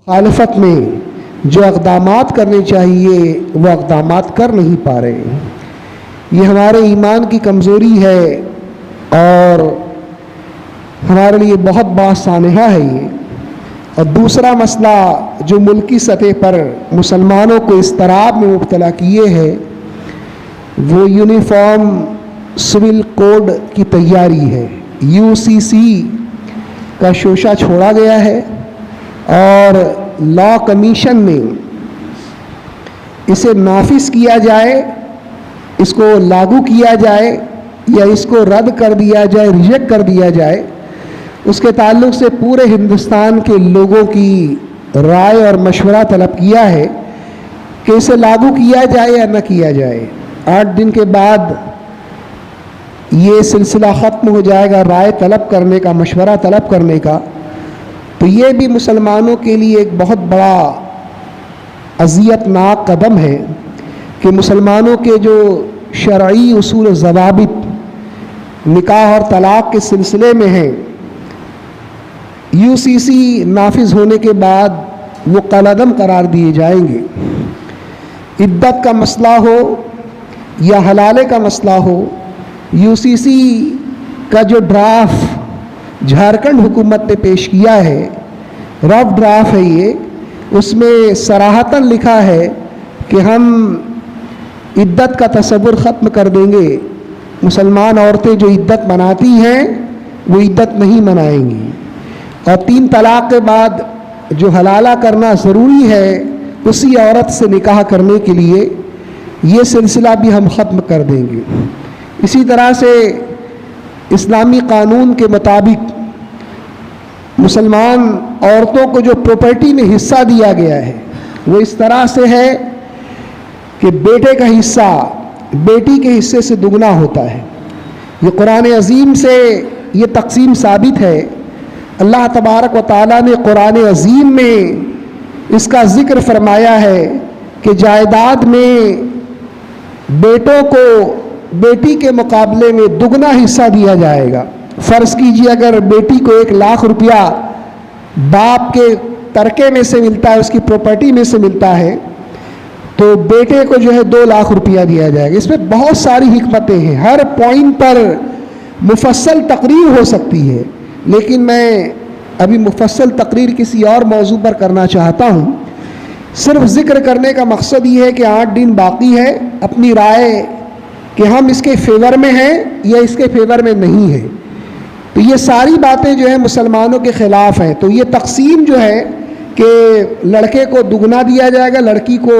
मुखालफत में जो इक़दामात करने चाहिए वो इक़दामात कर नहीं पा रहे। ये हमारे ईमान की कमज़ोरी है और हमारे लिए बहुत बड़ा सानहा है ये। और दूसरा मसला जो मुल्की सतह पर मुसलमानों को इस तराब में मुब्तला किए है वो यूनिफॉर्म सिविल कोड की तैयारी है। UCC का शोशा छोड़ा गया है और लॉ कमीशन में इसे नाफिज किया जाए, इसको लागू किया जाए या इसको रद्द कर दिया जाए, रिजेक्ट कर दिया जाए, उसके ताल्लुक़ से पूरे हिंदुस्तान के लोगों की राय और मशवरा तलब किया है कि इसे लागू किया जाए या न किया जाए। 8 दिन के बाद ये सिलसिला ख़त्म हो जाएगा राय तलब करने का, मशवरा तलब करने का। तो ये भी मुसलमानों के लिए एक बहुत बड़ा अज़ियतनाक कदम है कि मुसलमानों के जो शरई उसूल ज़वाबित निकाह और तलाक़ के सिलसिले में हैं, UCC नाफिज होने के बाद वो कलअदम करार दिए जाएंगे। इद्दत का मसला हो या हलाले का मसला हो, UCC का जो ड्राफ्ट झारखंड हुकूमत ने पेश किया है, रफ ड्राफ्ट है ये, उसमें सराहतन लिखा है कि हम इद्दत का तसव्वुर ख़त्म कर देंगे। मुसलमान औरतें जो इद्दत मनाती हैं वो इद्दत नहीं मनाएंगी और 3 तलाक़ के बाद जो हलाला करना ज़रूरी है उसी औरत से निकाह करने के लिए ये सिलसिला भी हम ख़त्म कर देंगे। इसी तरह से इस्लामी कानून के मुताबिक मुसलमान औरतों को जो प्रॉपर्टी में हिस्सा दिया गया है वो इस तरह से है कि बेटे का हिस्सा बेटी के हिस्से से दुगना होता है। ये कुरान अज़ीम से ये तक़सीम साबित है। अल्लाह तबारक व तआला ने कुरान अज़ीम में इसका ज़िक्र फरमाया है कि जायदाद में बेटों को बेटी के मुकाबले में दुगना हिस्सा दिया जाएगा। फ़र्ज़ कीजिए अगर बेटी को 1 लाख रुपया बाप के तरके में से मिलता है, उसकी प्रॉपर्टी में से मिलता है, तो बेटे को जो है 2 लाख रुपया दिया जाएगा। इसमें बहुत सारी हिकमतें हैं, हर पॉइंट पर मुफस्सल तकरीर हो सकती है, लेकिन मैं अभी मुफस्सल तकरीर किसी और मौजू पर करना चाहता हूँ। सिर्फ ज़िक्र करने का मकसद ये है कि 8 दिन बाकी है, अपनी राय कि हम इसके फेवर में हैं या इसके फेवर में नहीं है। तो ये सारी बातें जो है मुसलमानों के ख़िलाफ़ हैं। तो ये तकसीम जो है कि लड़के को दुगना दिया जाएगा, लड़की को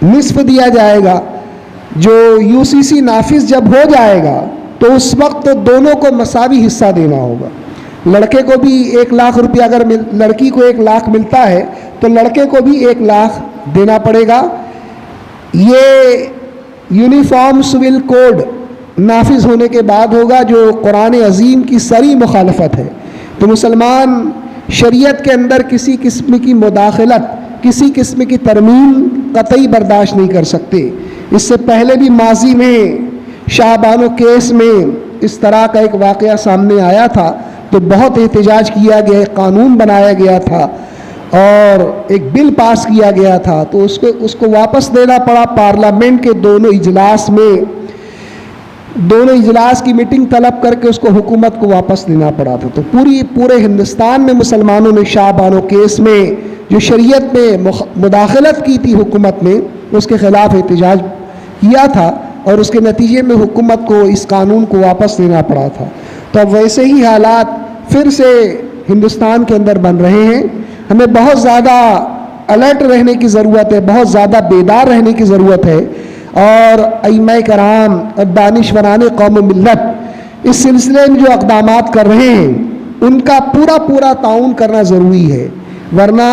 निस्फ दिया जाएगा, जो UCC नाफिज जब हो जाएगा तो उस वक्त दोनों को मसावी हिस्सा देना होगा। लड़के को भी 1 लाख रुपया अगर लड़की को 1 लाख मिलता है तो लड़के को भी 1 लाख देना पड़ेगा। ये यूनिफॉर्म सिविल कोड नाफिज होने के बाद होगा, जो कुरान अज़ीम की सरी मुखालफत है। तो मुसलमान शरीयत के अंदर किसी किस्म की मुदाखलत, किसी किस्म की तरमीम कतई बर्दाश्त नहीं कर सकते। इससे पहले भी माजी में शाहबानो केस में इस तरह का एक वाक़या सामने आया था, तो बहुत एहतजाज किया गया, कानून बनाया गया था और एक बिल पास किया गया था, तो उसको वापस देना पड़ा। पार्लियामेंट के दोनों इजलास की मीटिंग तलब करके उसको हुकूमत को वापस देना पड़ा था। तो पूरे हिंदुस्तान में मुसलमानों ने शाहबानो केस में जो शरीयत में मुदाखलत की थी हुकूमत ने, उसके ख़िलाफ़ एहतजाज किया था और उसके नतीजे में हुकूमत को इस कानून को वापस देना पड़ा था। तो अब वैसे ही हालात फिर से हिंदुस्तान के अंदर बन रहे हैं। हमें बहुत ज़्यादा अलर्ट रहने की ज़रूरत है, बहुत ज़्यादा बेदार रहने की ज़रूरत है और अइम्मा कराम और दानिशवरान कौम मिल्लत इस सिलसिले में जो इक़दामात कर रहे हैं उनका पूरा ताउन करना ज़रूरी है, वरना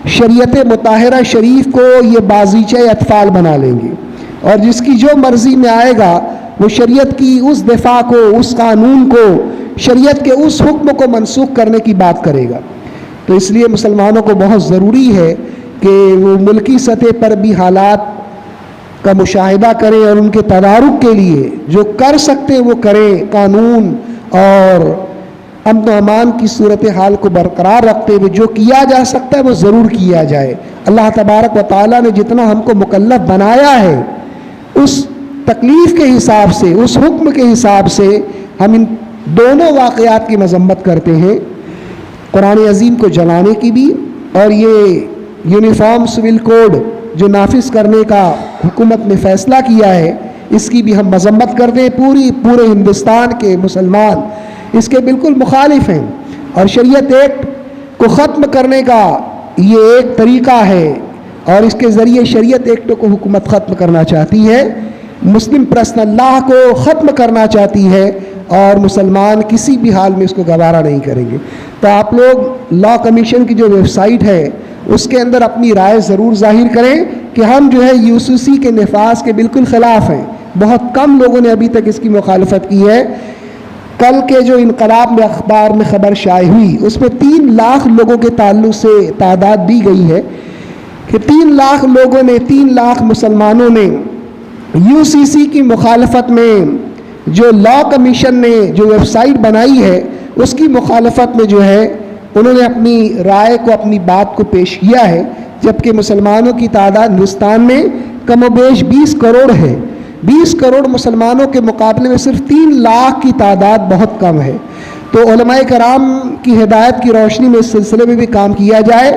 शरीयत मुताहिरा शरीफ को ये बाज़ीचे अतफ़ाल बना लेंगे और जिसकी जो मर्ज़ी में आएगा वो शरीयत की उस दिफा को, उस कानून को, शरीयत के उस हुक्म को मनसूख करने की बात करेगा। तो इसलिए मुसलमानों को बहुत ज़रूरी है कि वो मुल्की सतह पर भी हालात का मुशाहिदा करें और उनके तदारुक के लिए जो कर सकते हैं वो करें। कानून और अमन व अमान की सूरत हाल को बरकरार रखते हुए जो किया जा सकता है वो ज़रूर किया जाए। अल्लाह तबारक व तआला ने जितना हमको मुकल्लफ बनाया है उस तकलीफ़ के हिसाब से, उस हुक्म के हिसाब से हम इन दोनों वाक़यात की मज़म्मत करते हैं, कुरान अज़ीम को जलाने की भी और ये यूनिफॉर्म सिविल कोड जो नाफिज करने का हुकूमत ने फ़ैसला किया है इसकी भी हम मज़म्मत करते हैं। पूरे हिंदुस्तान के मुसलमान इसके बिल्कुल मुखालिफ हैं और शरीयत एक्ट को ख़त्म करने का ये एक तरीक़ा है और इसके ज़रिए शरीयत एक्ट को हुकूमत ख़त्म करना चाहती है, मुस्लिम प्रश्न अल्लाह को ख़त्म करना चाहती है और मुसलमान किसी भी हाल में इसको गवारा नहीं करेंगे। तो आप लोग लॉ कमीशन की जो वेबसाइट है उसके अंदर अपनी राय ज़रूर ज़ाहिर करें कि हम जो है यूसीसी के नफाज के बिल्कुल ख़िलाफ़ हैं। बहुत कम लोगों ने अभी तक इसकी मुखालफत की है। कल के जो इनकलाब में अखबार में ख़बर शाये हुई उसमें 3 लाख लोगों के ताल्लुक़ से तादाद दी गई है कि 3 लाख लोगों ने, 3 लाख मुसलमानों ने यूसीसी की मुखालफत में जो लॉ कमीशन ने जो वेबसाइट बनाई है उसकी मुखालफत में जो है उन्होंने अपनी राय को, अपनी बात को पेश किया है, जबकि मुसलमानों की तादाद हिंदुस्तान में कमोबेश 20 करोड़ है। 20 करोड़ मुसलमानों के मुकाबले में सिर्फ 3 लाख की तादाद बहुत कम है। तो उलमाए कराम की हिदायत की रोशनी में इस सिलसिले में भी काम किया जाए।